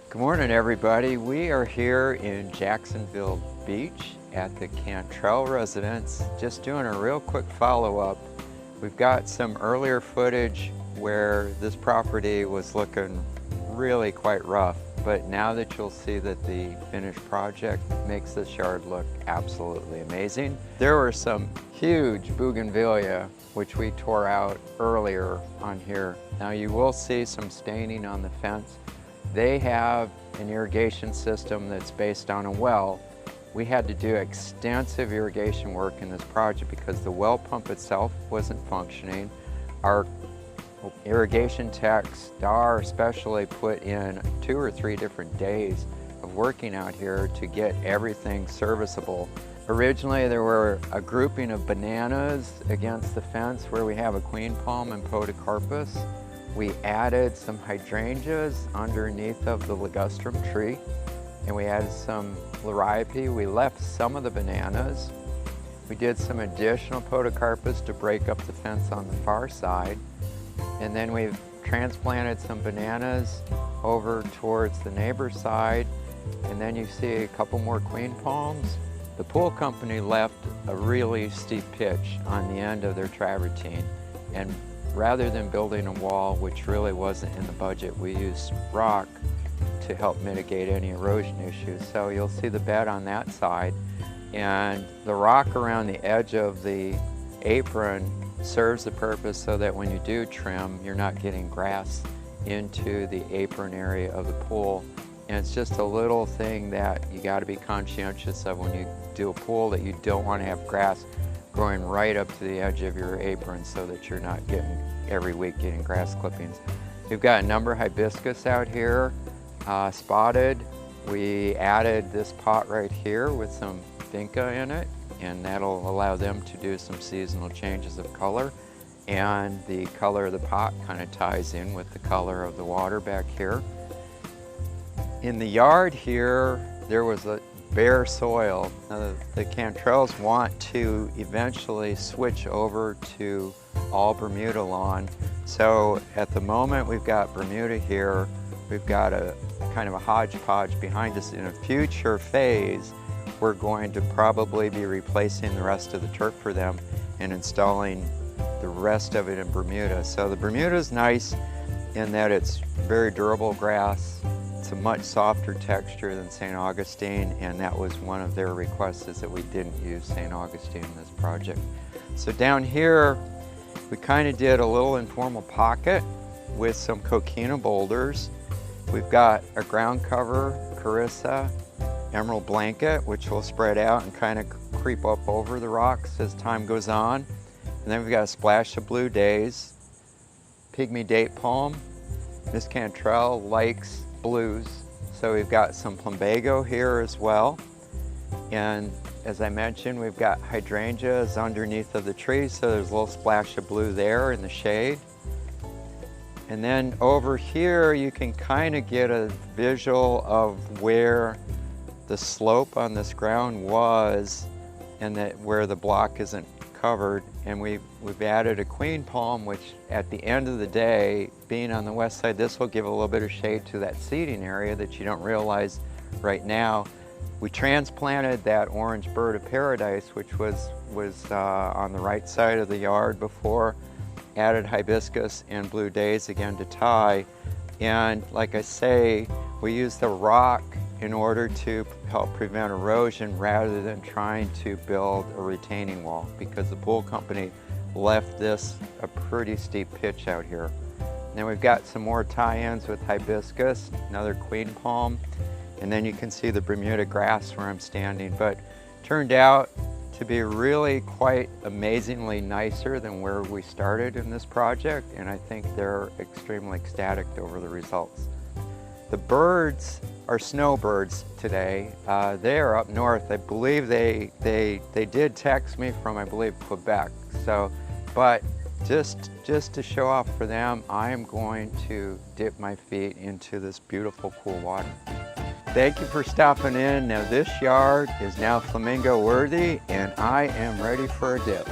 Good morning, everybody. We are here in Jacksonville Beach at the Cantrell residence, just doing a real quick follow-up. We've got some earlier footage where this property was looking really quite rough, but now that you'll see that the finished project makes this yard look absolutely amazing. There were some huge bougainvillea which we tore out earlier on here. Now you will see some staining on the fence. They have an irrigation system that's based on a well. We had to do extensive irrigation work in this project because the well pump itself wasn't functioning. Our irrigation techs, Dar especially, put in 2 or 3 different days of working out here to get everything serviceable. Originally there were a grouping of bananas against the fence where we have a queen palm and podocarpus. We added some hydrangeas underneath of the ligustrum tree, and we added some liriope. We left some of the bananas. We did some additional podocarpus to break up the fence on the far side. And then we've transplanted some bananas over towards the neighbor's side. And then you see a couple more queen palms. The pool company left a really steep pitch on the end of their travertine. And rather than building a wall, which really wasn't in the budget, we used rock to help mitigate any erosion issues. So you'll see the bed on that side. And the rock around the edge of the apron serves the purpose so that when you do trim, you're not getting grass into the apron area of the pool. And it's just a little thing that you got to be conscientious of when you do a pool, that you don't want to have grass growing right up to the edge of your apron so that you're not getting, every week, getting grass clippings. We've got a number of hibiscus out here, spotted. We added this pot right here with some vinca in it, and that'll allow them to do some seasonal changes of color. And the color of the pot kind of ties in with the color of the water back here. In the yard here, there was a bare soil. Now, the Cantrells want to eventually switch over to all Bermuda lawn. So at the moment we've got Bermuda here. We've got a kind of a hodgepodge behind us. In a future phase, we're going to probably be replacing the rest of the turf for them and installing the rest of it in Bermuda. So the Bermuda is nice in that it's very durable grass. It's a much softer texture than St. Augustine, and that was one of their requests, is that we didn't use St. Augustine in this project. So down here, we kind of did a little informal pocket with some coquina boulders. We've got a ground cover, Carissa, emerald blanket, which will spread out and kind of creep up over the rocks as time goes on. And then we've got a splash of blue days, pygmy date palm. Miss Cantrell likes blues, so we've got some plumbago here as well. And as I mentioned, we've got hydrangeas underneath of the tree, so there's a little splash of blue there in the shade. And then over here you can kind of get a visual of where the slope on this ground was, and that where the block isn't covered. And we've added a queen palm, which at the end of the day, being on the west side, this will give a little bit of shade to that seating area that you don't realize right now. We transplanted that orange bird of paradise, which was on the right side of the yard before, added hibiscus and blue days again to tie. And like I say, we used the rock in order to help prevent erosion rather than trying to build a retaining wall, because the pool company left this a pretty steep pitch out here. Now we've got some more tie-ins with hibiscus, another queen palm, and then you can see the Bermuda grass where I'm standing. But turned out to be really quite amazingly nicer than where we started in this project, and I think they're extremely ecstatic over the results. The birds are snowbirds today. They are up north. I believe they did text me from, I believe, Quebec. So, but just to show off for them, I am going to dip my feet into this beautiful cool water. Thank you for stopping in. Now this yard is now flamingo worthy, and I am ready for a dip.